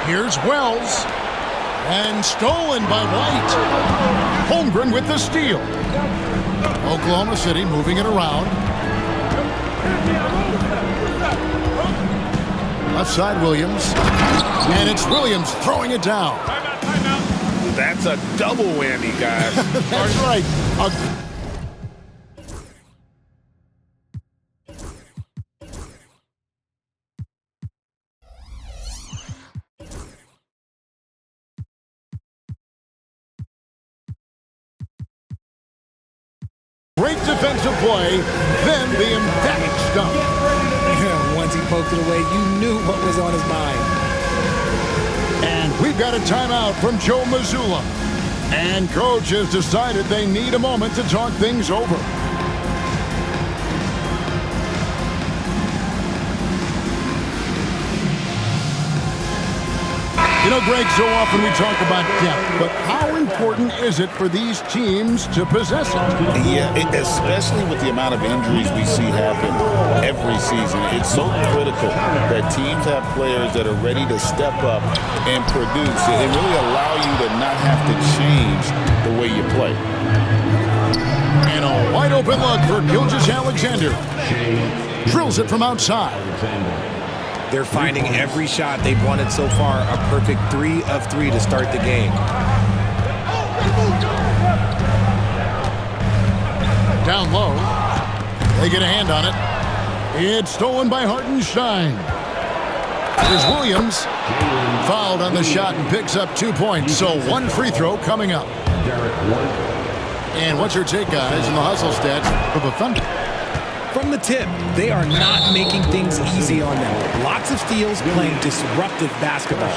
Here's Wells. And stolen by White. Holmgren with the steal. Oklahoma City moving it around. Left side, Williams. And it's Williams throwing it down. That's a double whammy, guys. That's right. Great defensive play, then the emphatic stump. Once he poked it away, you knew what was on his mind. And we've got a timeout from Joe Mazzulla. And coach has decided they need a moment to talk things over. You know, Greg, so often we talk about depth, but how important is it for these teams to possess it? Yeah, especially with the amount of injuries we see happen every season. It's so critical that teams have players that are ready to step up and produce. It really allow you to not have to change the way you play. And a wide open look for Gilgeous-Alexander. Drills it from outside. They're finding every shot they've wanted so far a perfect 3 of 3 to start the game. Down low. They get a hand on it. It's stolen by Hartenstein. Here's Williams. Fouled on the shot and picks up 2 points. So 1 free throw coming up. And what's your take, guys, on the hustle stats for the Thunder? From the tip, they are not making things easy on them. Lots of steals, playing disruptive basketball.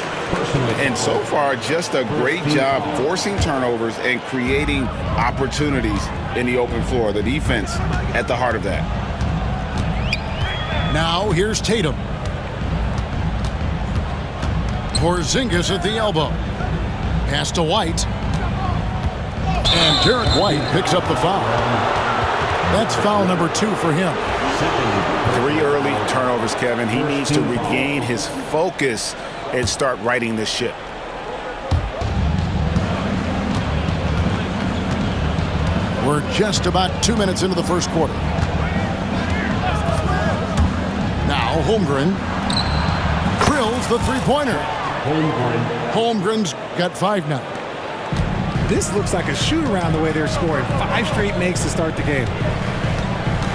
And so far, just a great job forcing turnovers and creating opportunities in the open floor. The defense at the heart of that. Now here's Tatum. Porzingis at the elbow. Pass to White. And Derek White picks up the foul. That's foul number 2 for him. 3 early turnovers, Kevin. He needs to regain his focus and start righting this ship. We're just about 2 minutes into the first quarter. Now Holmgren drills the three-pointer. Holmgren's got 5 now. This looks like a shoot-around the way they're scoring. 5 straight makes to start the game.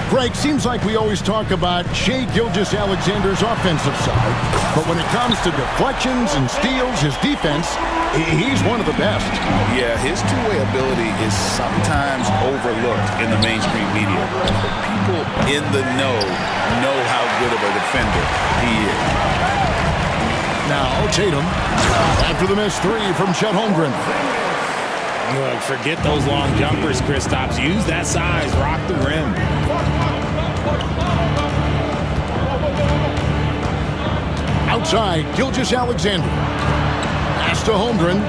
Greg, seems like we always talk about Shai Gilgeous-Alexander's offensive side, but when it comes to deflections and steals, his defense, he's one of the best. Yeah, his two-way ability is sometimes overlooked in the mainstream media. People in the know how good of a defender he is. Now Tatum, after the missed 3 from Chet Holmgren. Look, forget those long jumpers, Kristaps. Use that size. Rock the rim. Outside, Gilgeous-Alexander. Pass to Holmgren.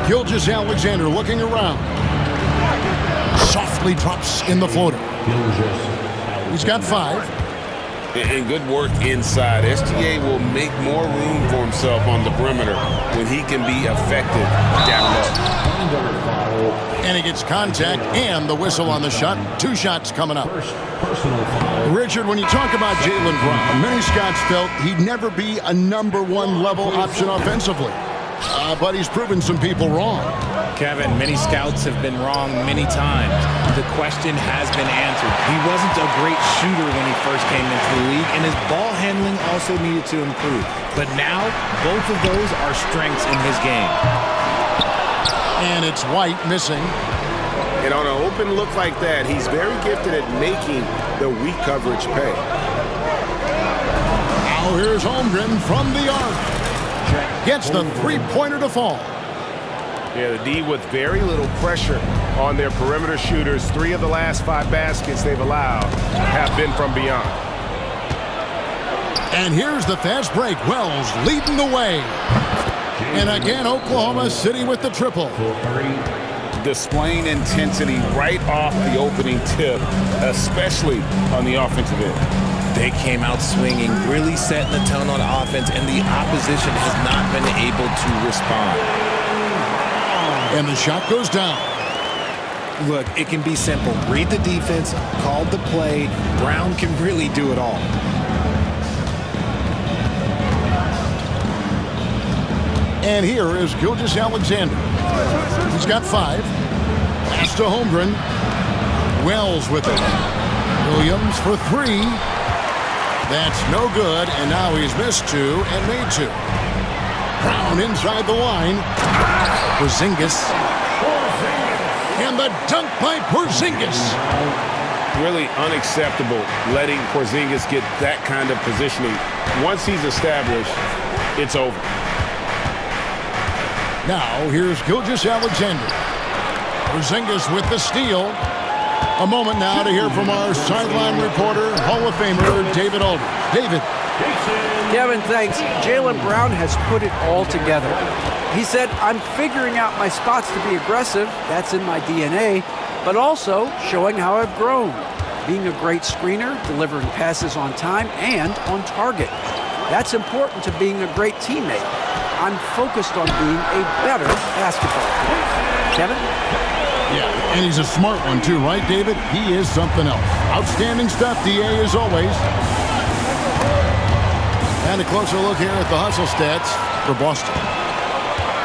Gilgeous-Alexander looking around. Softly drops in the floater. He's got 5. And good work inside. SGA will make more room for himself on the perimeter when he can be effective down low. And he gets contact and the whistle on the shot. 2 shots coming up. Richard, when you talk about Jaylen Brown, many scouts felt he'd never be a #1 level option offensively. But he's proven some people wrong. Kevin, many scouts have been wrong many times. The question has been answered. He wasn't a great shooter when he first came into the league, and his ball handling also needed to improve. But now, both of those are strengths in his game. And it's White missing. And on an open look like that, he's very gifted at making the weak coverage pay. Now here's Holmgren from the arc. Gets the three-pointer to fall. Yeah, the D with very little pressure on their perimeter shooters. 3 of the last 5 baskets they've allowed have been from beyond. And here's the fast break. Wells leading the way. And again, Oklahoma City with the triple. Displaying intensity right off the opening tip, especially on the offensive end. They came out swinging, really setting the tone on offense, and the opposition has not been able to respond. And the shot goes down. Look, it can be simple. Read the defense, call the play. Brown can really do it all. And here is Gilgeous-Alexander. He's got 5. Pass to Holmgren. Wells with it. Williams for 3. That's no good, and now he's missed 2 and made 2. Brown inside the line. Porzingis. And the dunk by Porzingis. Really unacceptable letting Porzingis get that kind of positioning. Once he's established, it's over. Now, here's Gilgeous-Alexander. Porzingis with the steal. A moment now to hear from our sideline reporter, Hall of Famer David Aldridge. David. Kevin, thanks. Jaylen Brown has put it all together. He said, I'm figuring out my spots to be aggressive. That's in my DNA. But also showing how I've grown. Being a great screener, delivering passes on time and on target. That's important to being a great teammate. I'm focused on being a better basketball player. Kevin? Yeah, and he's a smart one too, right, David? He is something else. Outstanding stuff, DA, as always. And a closer look here at the hustle stats for Boston.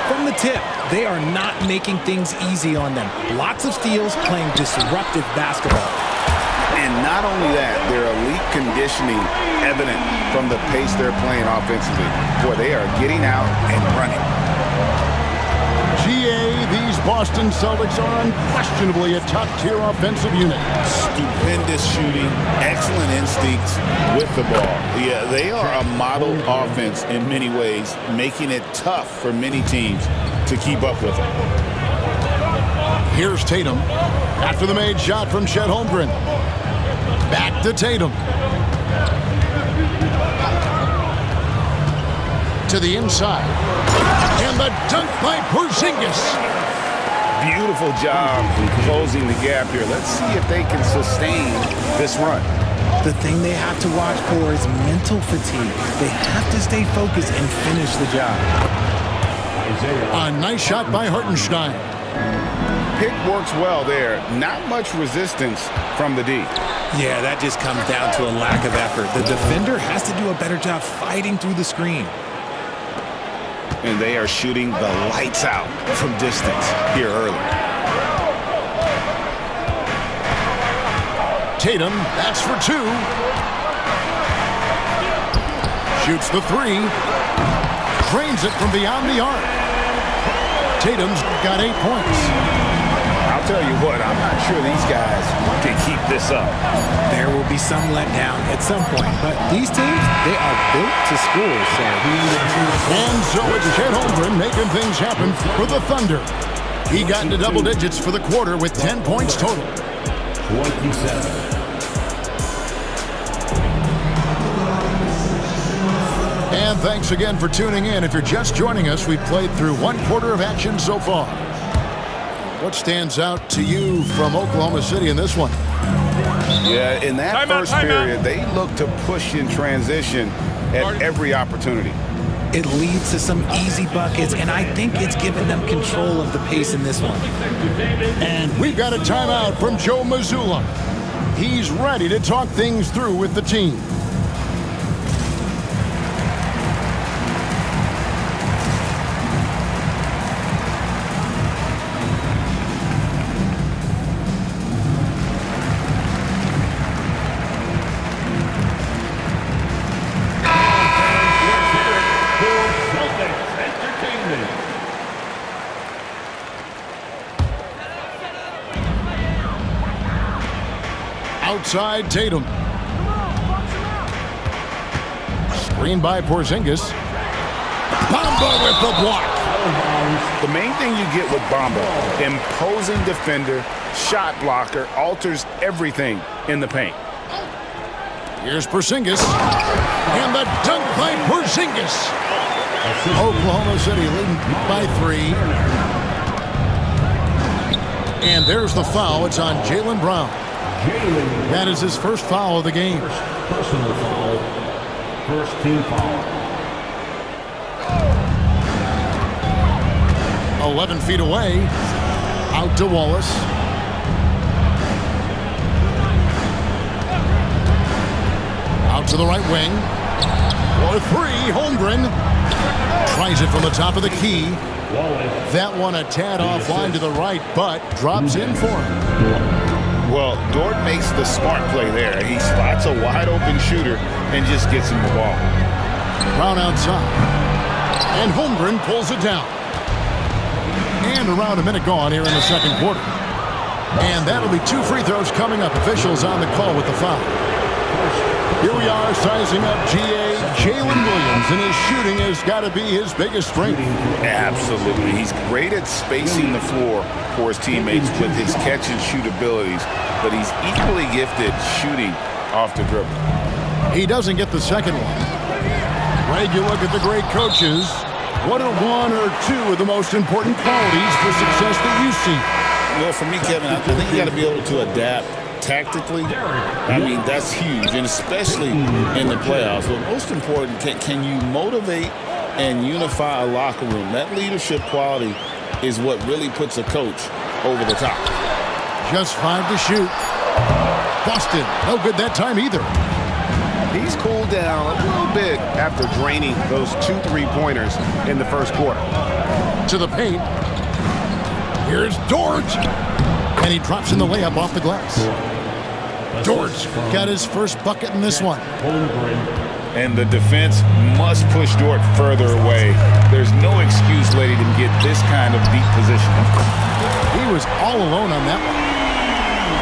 From the tip, they are not making things easy on them. Lots of steals, playing disruptive basketball. And not only that, their elite conditioning evident from the pace they're playing offensively. Boy, they are getting out and running. GA, these Boston Celtics are unquestionably a top-tier offensive unit. Stupendous shooting, excellent instincts with the ball. Yeah, they are a model offense in many ways, making it tough for many teams to keep up with them. Here's Tatum. After the made shot from Chet Holmgren. Back to Tatum. To the inside. And the dunk by Porzingis. Beautiful job in closing the gap here. Let's see if they can sustain this run. The thing they have to watch for is mental fatigue. They have to stay focused and finish the job. A nice shot by Hartenstein. Pick works well there. Not much resistance from the D. Yeah, that just comes down to a lack of effort. The defender has to do a better job fighting through the screen. And they are shooting the lights out from distance here early. Tatum, that's for 2. Shoots the 3. Drains it from beyond the arc. Tatum's got 8 points. I'll tell you what, I'm not sure these guys can keep this up. There will be some letdown at some point, but these teams, they are built to score, so. And so it's Chet Holmgren making things happen for the Thunder. He got into double digits for the quarter with 10 points total. 27. And thanks again for tuning in. If you're just joining us, we've played through 1 quarter of action so far. What stands out to you from Oklahoma City in this one? Yeah, in that first period, they look to push in transition at every opportunity. It leads to some easy buckets, and I think it's given them control of the pace in this one. And we've got a timeout from Joe Mazzulla. He's ready to talk things through with the team. Outside Tatum. Screen by Porzingis. Bamba with the block. The main thing you get with Bamba, imposing defender, shot blocker, alters everything in the paint. Here's Porzingis. And the dunk by Porzingis. Oklahoma City leading by 3. And there's the foul. It's on Jaylen Brown. That is his first foul of the game. personal foul. First team foul. 11 feet away. Out to Wallace. Out to the right wing. For three, Holmgren. Tries it from the top of the key. That one a tad offline to the right, but drops in for him. Well, Dort makes the smart play there. He spots a wide open shooter and just gets him the ball. Brown outside. And Holmgren pulls it down. And around a minute gone here in the second quarter. And that'll be 2 free throws coming up. Officials on the call with the foul. Here we are sizing up GA Jalen Williams, and his shooting has got to be his biggest strength. Absolutely. He's great at spacing the floor for his teammates with his catch and shoot abilities, but he's equally gifted shooting off the dribble. He doesn't get the second one. Greg, you look at the great coaches. What are one or two of the most important qualities for success that you see? Well, for me, Kevin, I think you got to be able to adapt tactically. I mean, that's huge, and especially in the playoffs. But most important, can you motivate and unify a locker room? That leadership quality is what really puts a coach over the top. Just 5 to shoot. Busted. No good that time either. He's cooled down a little bit after draining those 2 3-pointers in the first quarter. To the paint. Here's Dort. And he drops in the layup off the glass. Dort got his first bucket in this one. And the defense must push Dort further away. There's no excuse letting him get this kind of deep position. He was all alone on that one.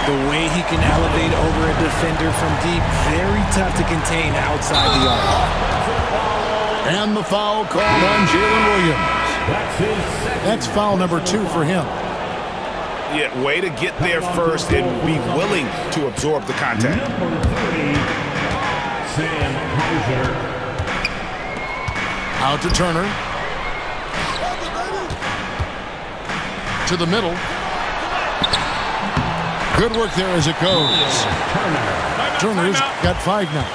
The way he can elevate over a defender from deep, very tough to contain outside the arc. And the foul called on Jalen Williams. That's foul number 2 for him. Yeah, way to get there first and be willing to absorb the contact. Out to Turner. To the middle. Good work there as it goes. Turner's got 5 now.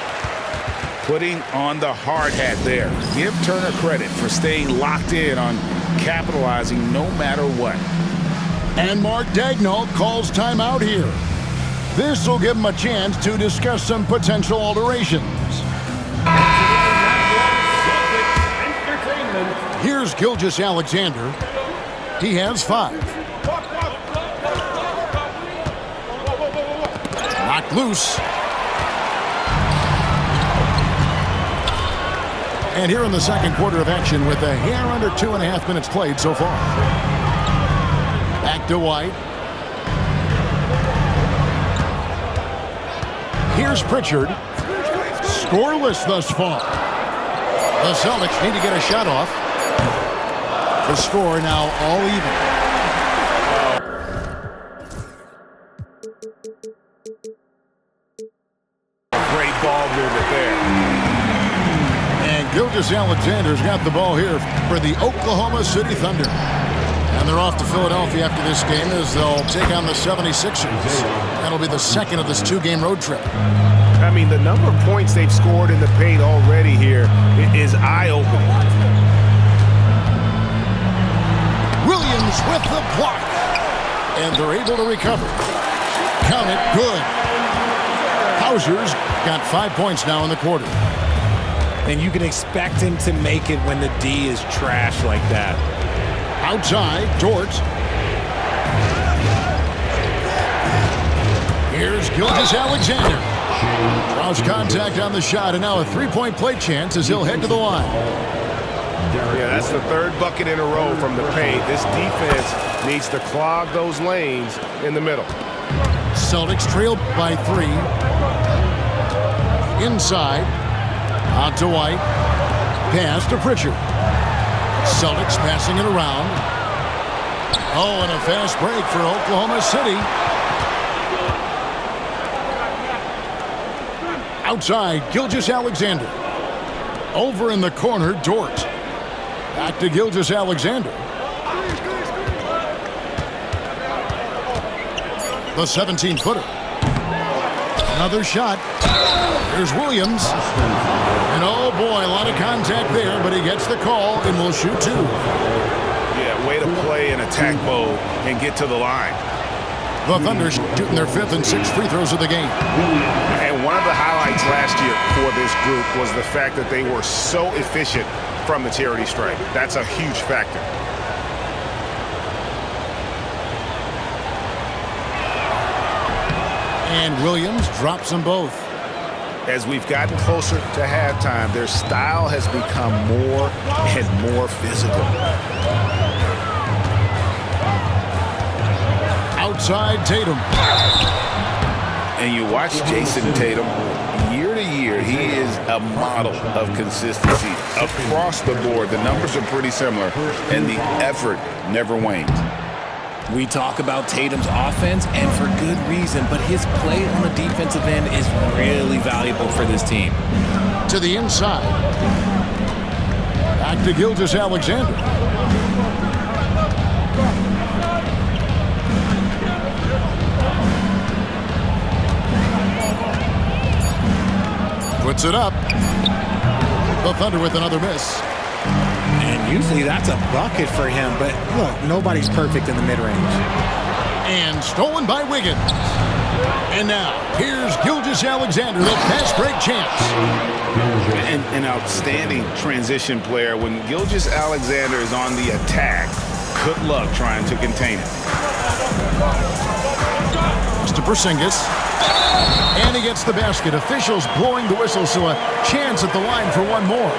Putting on the hard hat there. Give Turner credit for staying locked in on capitalizing no matter what. And Mark Daigneault calls timeout here. This will give him a chance to discuss some potential alterations. Here's Gilgeous-Alexander. He has 5. Knocked loose. And here in the second quarter of action with a hair under 2.5 minutes played so far. Back to White. Here's Pritchard. Scoreless thus far. The Celtics need to get a shot off. The score now all even. Great ball movement there. And Gilgeous-Alexander's got the ball here for the Oklahoma City Thunder. And they're off to Philadelphia after this game as they'll take on the 76ers. That'll be the second of this 2-game road trip. I mean, the number of points they've scored in the paint already here is eye-opening. Williams with the block. And they're able to recover. Count it, good. Hauser's got 5 points now in the quarter. And you can expect him to make it when the D is trash like that. Outside, Dort. Here's Gilgeous-Alexander. Draws contact on the shot, and now a 3-point play chance as he'll head to the line. Yeah, that's the 3rd bucket in a row from the paint. This defense needs to clog those lanes in the middle. Celtics trail by 3. Inside. Out to White. Pass to Pritchard. Celtics passing it around. Oh, and a fast break for Oklahoma City. Outside, Gilgeous-Alexander. Over in the corner, Dort. Back to Gilgeous-Alexander. The 17-footer. Another shot. Here's Williams. And oh boy, a lot of contact there, but he gets the call and will shoot two. Yeah, way to play in attack mode and get to the line. The Thunder shooting their 5th and 6th free throws of the game. And one of the highlights last year for this group was the fact that they were so efficient from the charity stripe. That's a huge factor. And Williams drops them both. As we've gotten closer to halftime, their style has become more and more physical. Outside Tatum. And you watch Jason Tatum, year to year, he is a model of consistency. Across the board, the numbers are pretty similar, and the effort never wanes. We talk about Tatum's offense, and for good reason, but his play on the defensive end is really valuable for this team. To the inside. Back to Gilgeous-Alexander. Puts it up. The Thunder with another miss. And usually that's a bucket for him, but look, nobody's perfect in the mid-range. And stolen by Wiggins. And now, here's Gilgeous-Alexander, the fast break chance. An outstanding transition player. When Gilgeous-Alexander is on the attack, good luck trying to contain it. To Porzingis. And he gets the basket. Officials blowing the whistle, so a chance at the line for one more.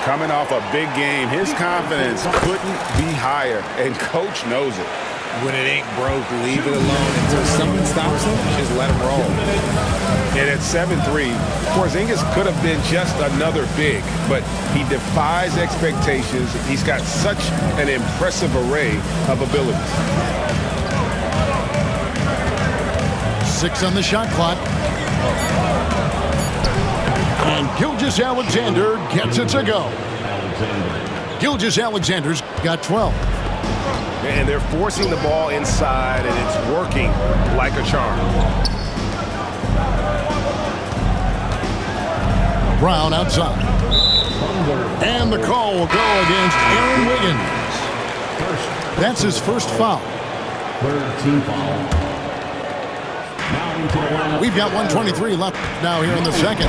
Coming off a big game, his confidence couldn't be higher, and coach knows it. When it ain't broke, leave it alone until someone stops him. Just let him roll. And at 7'3", Porzingis could have been just another big, but he defies expectations. He's got such an impressive array of abilities. 6 on the shot clock. And Gilgeous-Alexander gets it to go. Gilgeous-Alexander's got 12. And they're forcing the ball inside, and it's working like a charm. Brown outside. And the call will go against Aaron Wiggins. That's his first foul. Third team foul. We've got 1:23 left now here in the second.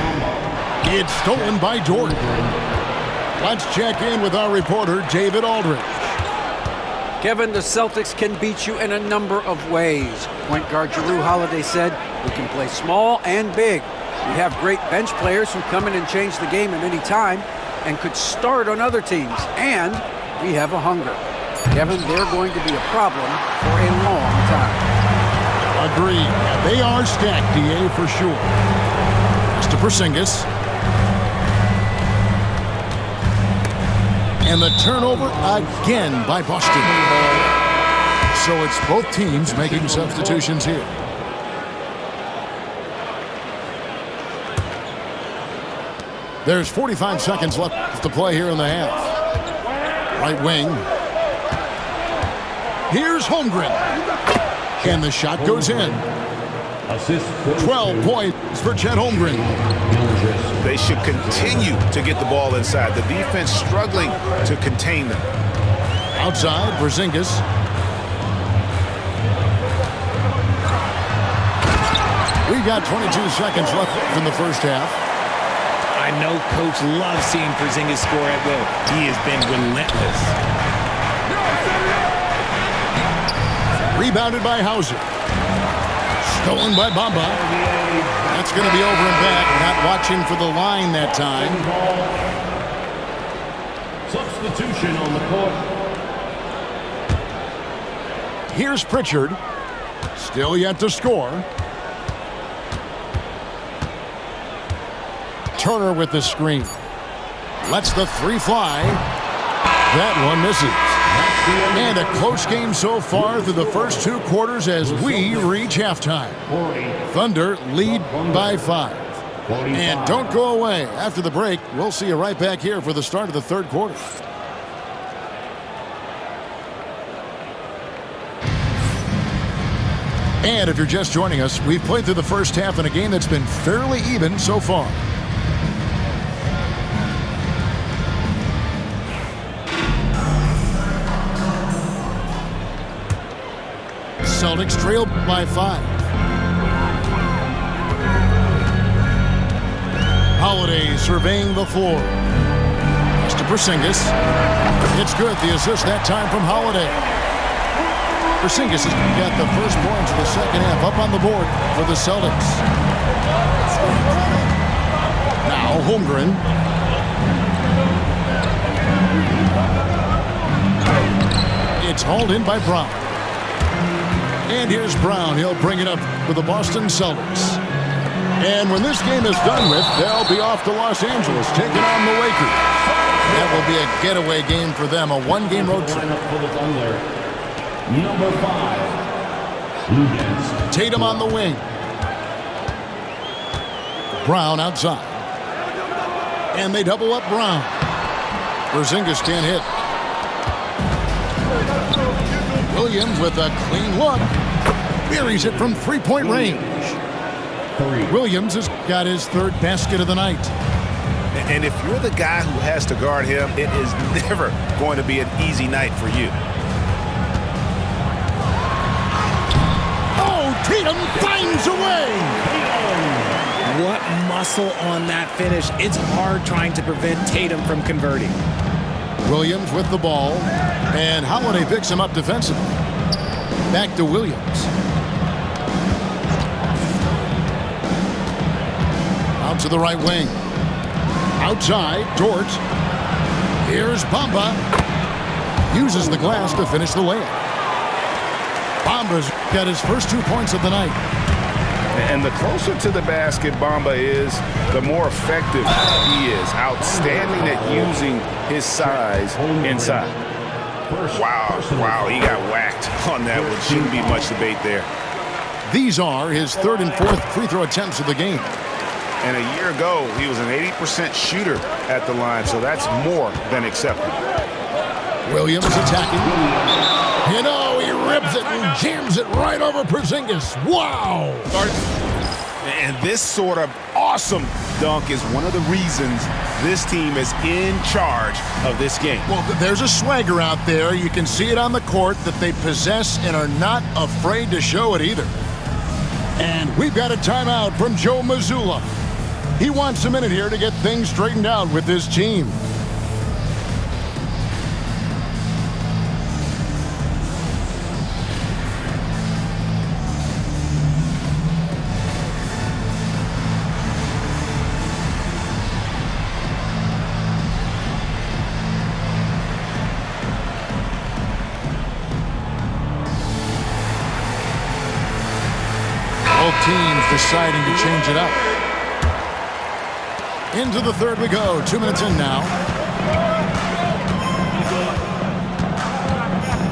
It's stolen by Jordan. Let's check in with our reporter, David Aldridge. Kevin, the Celtics can beat you in a number of ways. Point guard Jrue Holiday said, "We can play small and big. We have great bench players who come in and change the game at any time and could start on other teams. And we have a hunger." Kevin, they're going to be a problem for a long time. Agreed. They are stacked, DA, for sure. Mr. Porzingis. And the turnover again by Boston. So it's both teams making substitutions here. There's 45 seconds left to play here in the half. Right wing. Here's Holmgren. And the shot goes in. 12 points for Chet Holmgren. They should continue to get the ball inside. The defense struggling to contain them. Outside, Porzingis. We've got 22 seconds left in the first half. I know Coach loves seeing Porzingis score at will. He has been relentless. Rebounded by Hauser. Stolen by Bamba. That's going to be over and back. Not watching for the line that time. Substitution on the court. Here's Pritchard. Still yet to score. Turner with the screen. Lets the three fly. That one misses. And a close game so far through the first 2 quarters as we reach halftime. Thunder lead by 5. And don't go away. After the break, we'll see you right back here for the start of the third quarter. And if you're just joining us, we've played through the first half in a game that's been fairly even so far. Celtics trail by 5. Holiday surveying the floor. Pass to Porzingis. It's good. The assist that time from Holiday. Porzingis has got the first points of the second half up on the board for the Celtics. Now Holmgren. It's hauled in by Brown. And here's Brown. He'll bring it up for the Boston Celtics. And when this game is done with, they'll be off to Los Angeles, taking on the Lakers. That will be a getaway game for them, a one-game road trip. Number 5, Tatum on the wing. Brown outside. And they double up Brown. Porzingis can't hit. Williams with a clean look. Buries it from three-point range. Williams has got his third basket of the night. And if you're the guy who has to guard him, it is never going to be an easy night for you. Oh, Tatum finds a way. What muscle on that finish. It's hard trying to prevent Tatum from converting. Williams with the ball. And Holiday picks him up defensively. Back to Williams. Out to the right wing. Outside, Dort. Here's Bamba. Uses the glass to finish the layup. Bamba's got his first 2 points of the night. And the closer to the basket Bamba is, the more effective he is. Outstanding at using his size inside. Wow, he got whacked on that one. Shouldn't be much debate there. These are his third and fourth free throw attempts of the game. And a year ago, he was an 80% shooter at the line, so that's more than acceptable. Williams attacking. You know, he rips it and jams it right over Porzingis. Wow! And this sort of awesome dunk is one of the reasons this team is in charge of this game. Well, there's a swagger out there. You can see it on the court that they possess and are not afraid to show it either. And we've got a timeout from Joe Mazzulla. He wants a minute here to get things straightened out with his team. Both teams deciding to change it up. Into the third we go. 2 minutes in now.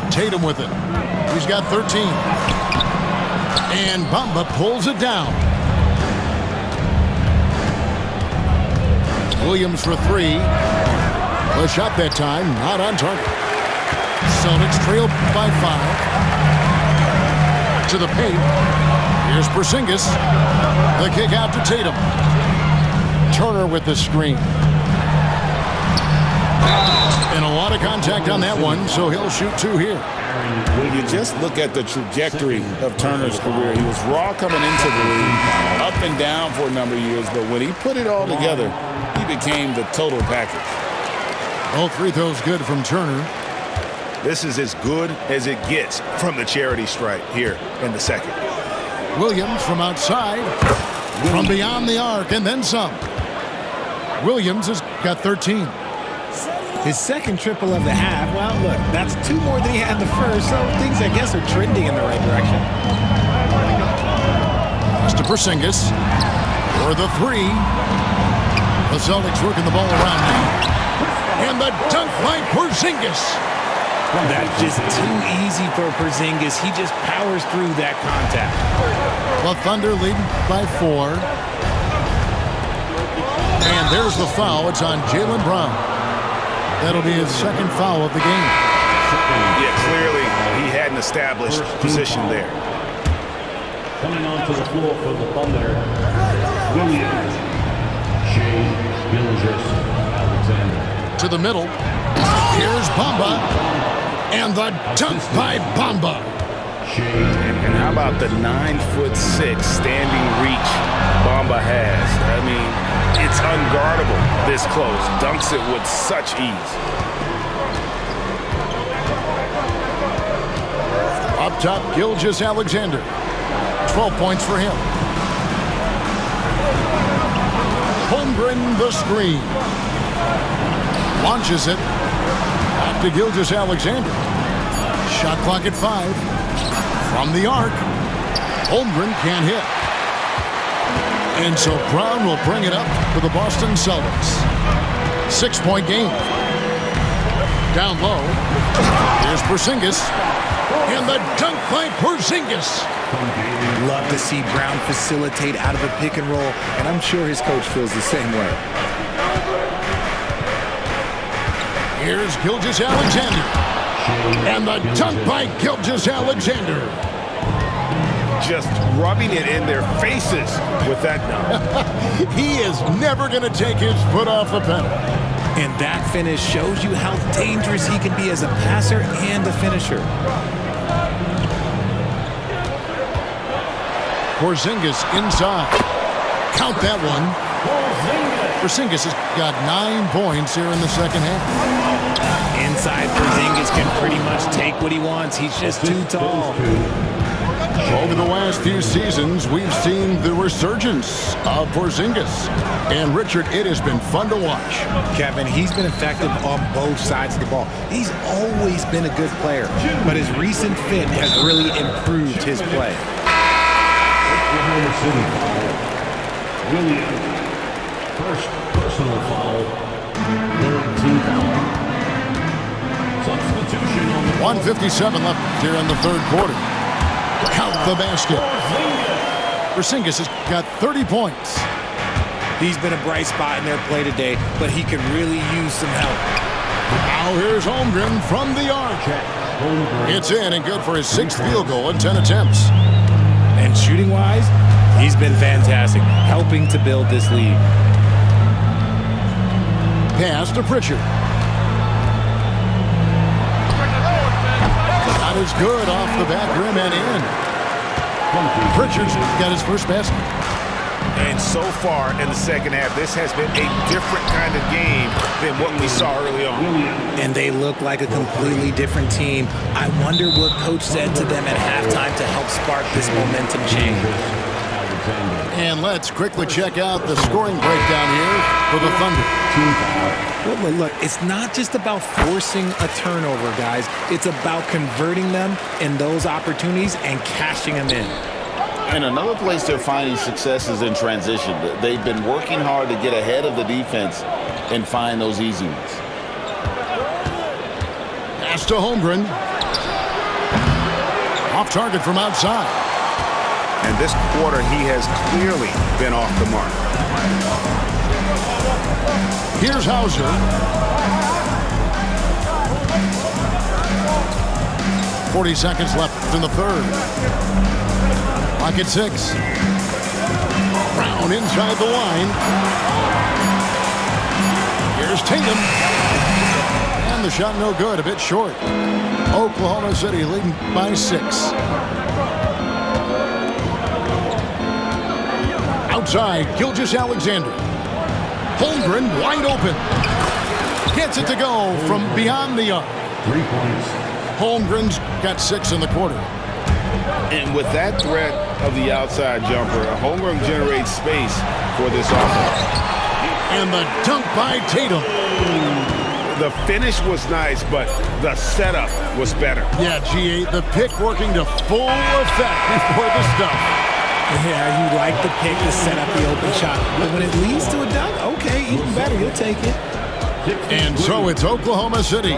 Tatum with it. He's got 13. And Bamba pulls it down. Williams for 3. A shot that time, not on target. Celtics trail by 5. To the paint. Here's Porzingis. The kick out to Tatum. Turner with the screen. And a lot of contact on that one, so he'll shoot 2 here. When you just look at the trajectory of Turner's career, he was raw coming into the league, up and down for a number of years, but when he put it all together, he became the total package. Both free throws good from Turner. This is as good as it gets from the charity stripe here in the second. Williams from outside, from beyond the arc, and then some. Williams has got 13. His second triple of the half. Well, look, that's 2 more than he had in the first, so things, I guess, are trending in the right direction. Pass to Porzingis for the 3. The Celtics working the ball around now. And the dunk by Porzingis. That's just too easy for Porzingis. He just powers through that contact. The Thunder lead by 4. And there's the foul. It's on Jaylen Brown. That'll be his second foul of the game. Yeah, clearly he hadn't established position there. Coming onto the floor for the Thunder, William Alexander. To the middle. Here's Bamba. And the dunk by Bamba. And how about the 9'6" standing reach Bamba has? I mean, it's unguardable this close. Dunks it with such ease. Up top, Gilgeous-Alexander. 12 points for him. Holmgren the screen. Launches it. Back to Gilgeous-Alexander. Shot clock at 5. From the arc. Holmgren can't hit. And so Brown will bring it up for the Boston Celtics. 6-point game. Down low. Here's Porzingis. And the dunk by Porzingis. Love to see Brown facilitate out of a pick and roll, and I'm sure his coach feels the same way. Here's Gilgeous-Alexander. And the dunk by Gilgeous-Alexander. Just rubbing it in their faces with that dunk. He is never going to take his foot off the pedal. And that finish shows you how dangerous he can be as a passer and a finisher. Porzingis inside. Count that one. Porzingis has got 9 points here in the second half. Inside, Porzingis can pretty much take what he wants. He's just too tall. Over the last few seasons, we've seen the resurgence of Porzingis. And Richard, it has been fun to watch. Kevin, he's been effective on both sides of the ball. He's always been a good player, but his recent fit has really improved his play. Oklahoma City foul. William, first personal foul. Third team foul. Substitution on the 1:57 left here in the third quarter. Count the basket. Porzingis has got 30 points. He's been a bright spot in their play today, but he could really use some help. Now here's Holmgren from the arc. It's in and good for his 6th field goal in 10 attempts. And shooting-wise, he's been fantastic, helping to build this lead. Pass to Pritchard. Not as good off the back rim and in. Pritchard's got his first basket. And so far in the second half, this has been a different kind of game than what we saw early on. And they look like a completely different team. I wonder what coach said to them at halftime to help spark this momentum change. And let's quickly check out the scoring breakdown here for the Thunder. Look, it's not just about forcing a turnover, guys. It's about converting them in those opportunities and cashing them in. And another place they're finding success is in transition. They've been working hard to get ahead of the defense and find those easy ones. Pass to Holmgren. Off target from outside. And this quarter, he has clearly been off the mark. Here's Hauser. 40 seconds left in the third. Clock at 6. Brown inside the line. Here's Tatum. And the shot no good, a bit short. Oklahoma City leading by 6. Outside, Gilgeous-Alexander. Holmgren wide open. Gets it to go from beyond the arc. 3 points. Holmgren's got 6 in the quarter. And with that threat of the outside jumper, Holmgren generates space for this offense. And the dunk by Tatum. The finish was nice, but the setup was better. Yeah, GA, the pick working to full effect before the stuff. Yeah, you like the pick to set up the open shot. But when it leads to a dunk, okay, even better, you'll take it. And so it's Oklahoma City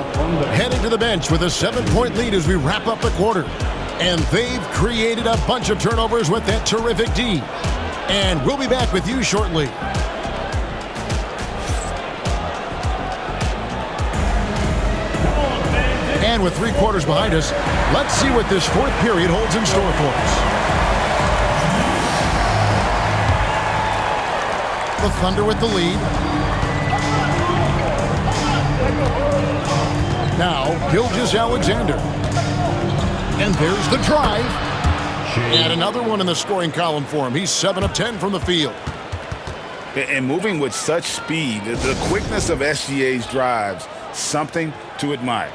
heading to the bench with a 7-point lead as we wrap up the quarter. And they've created a bunch of turnovers with that terrific D. And we'll be back with you shortly. And with 3 quarters behind us, let's see what this fourth period holds in store for us. The Thunder with the lead. Now, Gilgeous-Alexander. And there's the drive. And another one in the scoring column for him. He's 7 of 10 from the field. And moving with such speed, the quickness of SGA's drives, something to admire.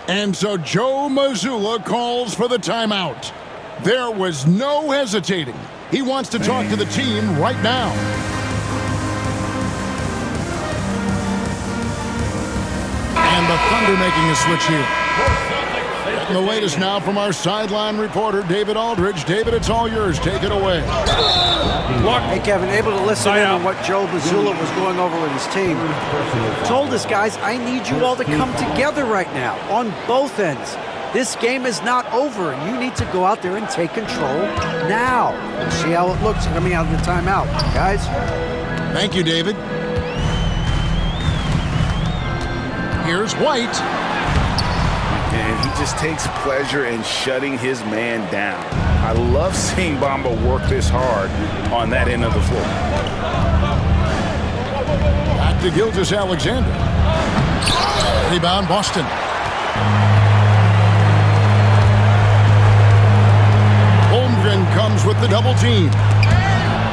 And so Joe Mazzulla calls for the timeout. There was no hesitating. He wants to talk to the team right now. And the Thunder making a switch here. And the latest now from our sideline reporter, David Aldridge. David, it's all yours. Take it away. Hey, Kevin, able to listen in on what Joe Mazzulla was going over with his team. Told us, guys, I need you all to come together right now on both ends. This game is not over. You need to go out there and take control now. We'll see how it looks coming out of the timeout. Guys? Thank you, David. Here's White. And he just takes pleasure in shutting his man down. I love seeing Bamba work this hard on that end of the floor. Back to Gilgeous-Alexander. Rebound, Boston. Holmgren comes with the double team.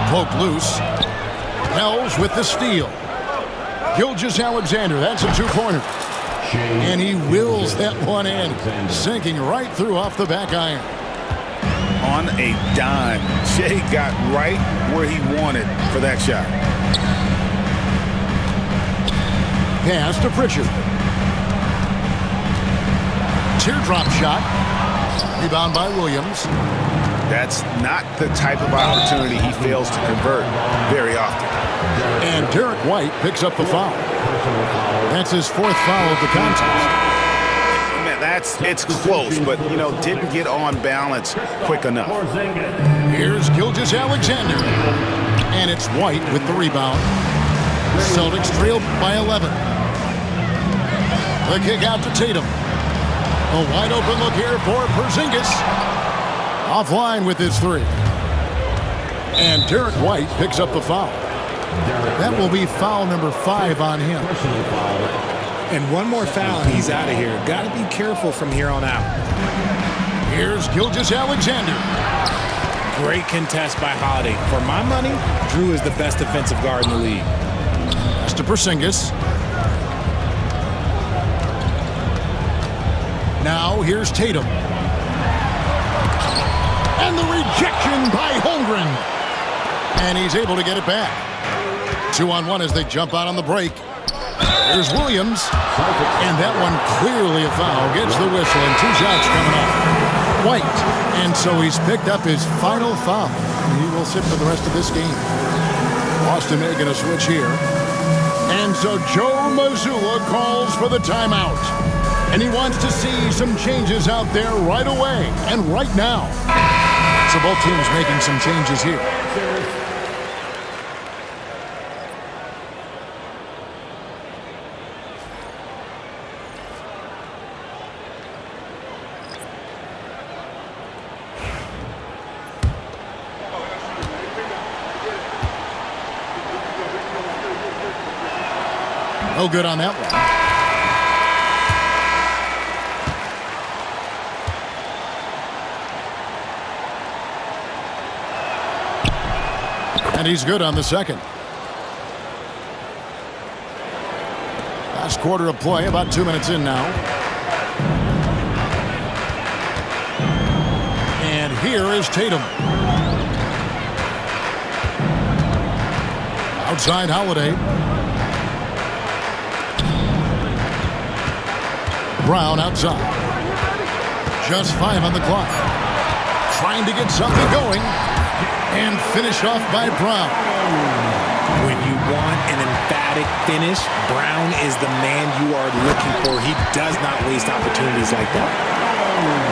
Poke loose. Hells with the steal. Gilgeous-Alexander, that's a two-pointer. And he wills that one in, sinking right through off the back iron. On a dime, Shea got right where he wanted for that shot. Pass to Pritchard. Teardrop shot. Rebound by Williams. That's not the type of opportunity he fails to convert very often. And Derek White picks up the foul. That's his 4th foul of the contest. Man, it's close, but, didn't get on balance quick enough. Here's Gilgeous-Alexander. And it's White with the rebound. Celtics trail by 11. The kick out to Tatum. A wide open look here for Porzingis. Offline with his 3. And Derek White picks up the foul. That will be foul number 5 on him. And one more foul and he's out of here. Got to be careful from here on out. Here's Gilgeous-Alexander. Great contest by Holiday. For my money, Drew is the best defensive guard in the league. Pass to Porzingis. Now here's Tatum. And the rejection by Holmgren. And he's able to get it back. 2-on-1 as they jump out on the break. Here's Williams. And that one clearly a foul. Gets the whistle and 2 shots coming up. White. And so he's picked up his final foul. And he will sit for the rest of this game. Boston making a switch here. And so Joe Mazzulla calls for the timeout. And he wants to see some changes out there right away and right now. So both teams making some changes here. No good on that one. And he's good on the second. Last quarter of play, about 2 minutes in now. And here is Tatum. Outside Holiday. Brown outside. Just 5 on the clock. Trying to get something going. And finish off by Brown. When you want an emphatic finish, Brown is the man you are looking for. He does not waste opportunities like that.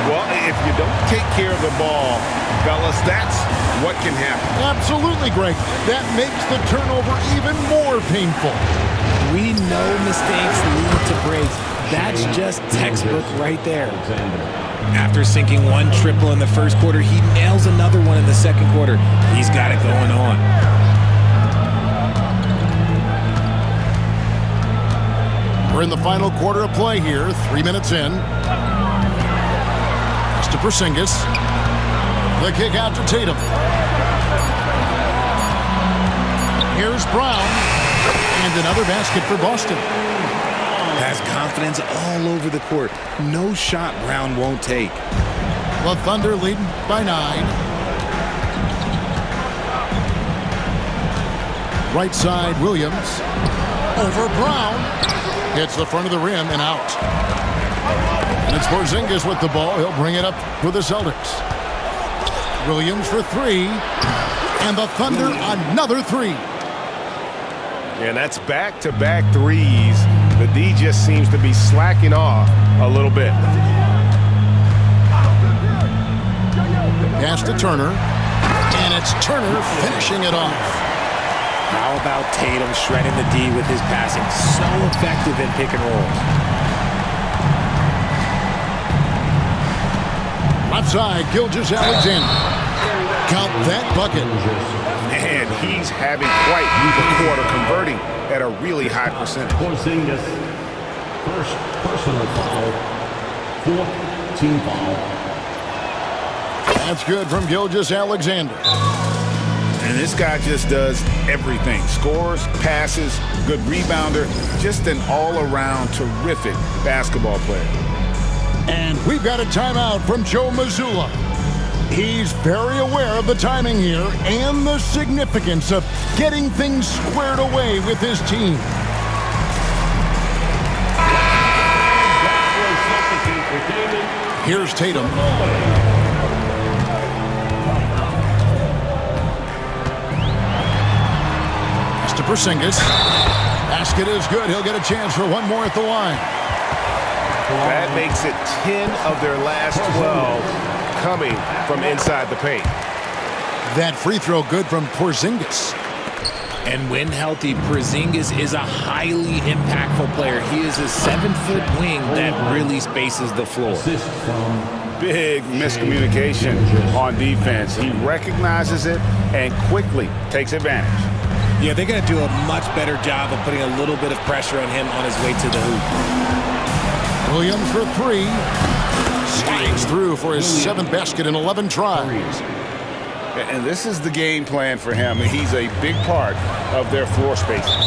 Well, if you don't take care of the ball, fellas, that's what can happen. Absolutely, Greg. That makes the turnover even more painful. We know mistakes lead to breaks. That's just textbook right there. After sinking 1 triple in the first quarter, he nails another one in the second quarter. He's got it going on. We're in the final quarter of play here, 3 minutes in. It's to Porzingis. The kick out to Tatum. Here's Brown. And another basket for Boston. Has confidence all over the court. No shot Brown won't take. The Thunder leading by 9. Right side, Williams. Over Brown. Hits the front of the rim and out. And it's Porzingis with the ball. He'll bring it up for the Celtics. Williams for 3. And the Thunder another 3. And that's back-to-back threes. The D just seems to be slacking off a little bit. Pass to Turner. And it's Turner finishing it off. How about Tatum shredding the D with his passing? So effective in pick and rolls. Left side, Gilgeous-Alexander. Count that bucket. And he's having quite the quarter, converting at a really high percentage. Porzingis, first personal foul, fourth team foul. That's good from Gilgeous-Alexander. And this guy just does everything. Scores, passes, good rebounder, just an all-around terrific basketball player. And we've got a timeout from Joe Mazzulla. He's very aware of the timing here and the significance of getting things squared away with his team. Here's Tatum. Pass to Porzingis. Basket is good. He'll get a chance for one more at the line. That makes it 10 of their last 12 coming from inside the paint. That free throw good from Porzingis. And when healthy, Porzingis is a highly impactful player. He is a 7-foot wing that really spaces the floor. Big miscommunication on defense. He recognizes it and quickly takes advantage. Yeah, they're going to do a much better job of putting a little bit of pressure on him on his way to the hoop. Williams for 3. Slides through for his 7th basket in 11 tries. And this is the game plan for him. He's a big part of their floor spacing.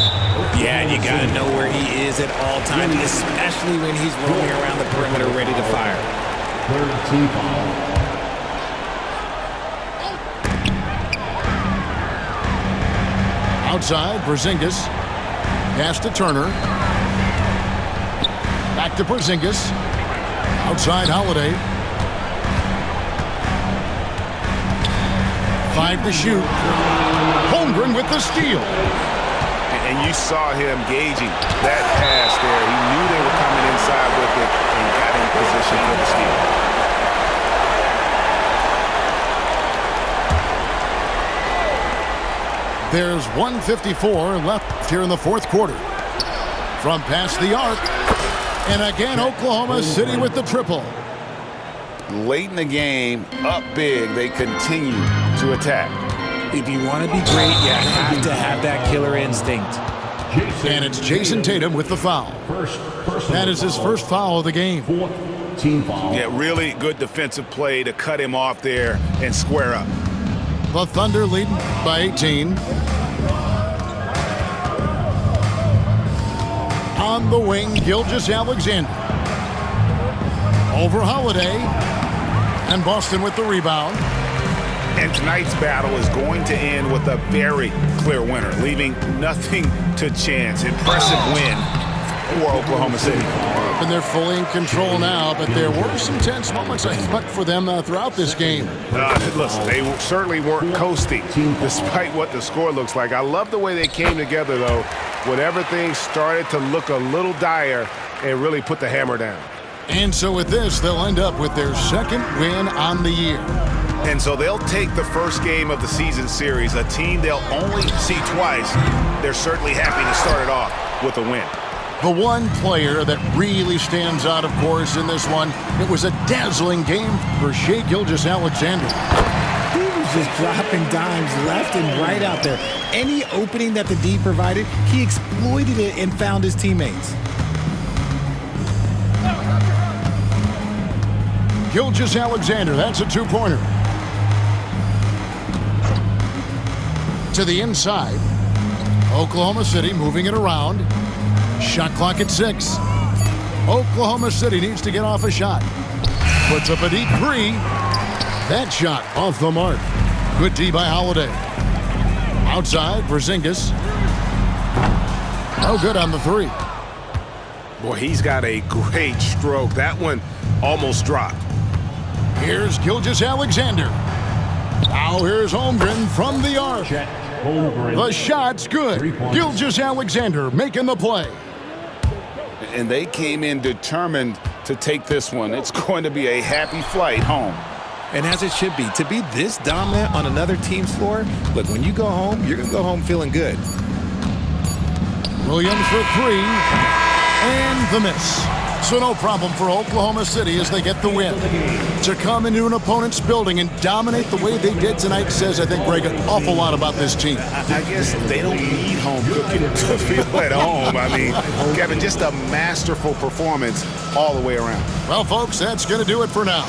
Yeah, and you got to know where he is at all times, especially when he's roaming around the perimeter ready to fire. Third team foul. Outside, Porzingis. Pass to Turner. Back to Porzingis. Outside, Holiday. 5 to shoot. Holmgren with the steal. And you saw him gauging that pass there. He knew they were coming inside with it and got in position for the steal. There's 1:54 left here in the fourth quarter. From past the arc. And again, Oklahoma City with the triple. Late in the game, up big, they continue to attack. If you want to be great, you have to have that killer instinct. And it's Jason Tatum with the foul. That is his first foul of the game. Fourth team foul. Yeah, really good defensive play to cut him off there and square up. The Thunder leading by 18. On the wing, Gilgeous-Alexander. Over Holiday. And Boston with the rebound. And tonight's battle is going to end with a very clear winner, leaving nothing to chance. Impressive win for Oklahoma City. And they're fully in control now, but there were some tense moments, I thought, for them throughout this game. Listen, they certainly weren't coasting despite what the score looks like. I love the way they came together, though, when everything started to look a little dire and really put the hammer down. And so with this, they'll end up with their second win on the year. And so they'll take the first game of the season series, a team they'll only see twice. They're certainly happy to start it off with a win. The one player that really stands out, of course, in this one, it was a dazzling game for Shai Gilgeous-Alexander. He was just dropping dimes left and right out there. Any opening that the D provided, he exploited it and found his teammates. Gilgeous-Alexander, that's a two-pointer. To the inside. Oklahoma City moving it around. Shot clock at 6. Oklahoma City needs to get off a shot. Puts up a deep three. That shot off the mark. Good D by Holiday. Outside, Porzingis. No good on the three. Boy, he's got a great stroke. That one almost dropped. Here's Gilgeous-Alexander. Now here's Holmgren from the arc. The shot's good. Gilgeous-Alexander making the play. And they came in determined to take this one. It's going to be a happy flight home. And as it should be, to be this dominant on another team's floor, look, when you go home, you're going to go home feeling good. Williams for three. And the miss. So no problem for Oklahoma City as they get the win. To come into an opponent's building and dominate the way they did tonight says, I think, Greg, an awful lot about this team. I guess they don't need home cooking to feel at home. I mean, Kevin, just a masterful performance all the way around. Well, folks, that's going to do it for now.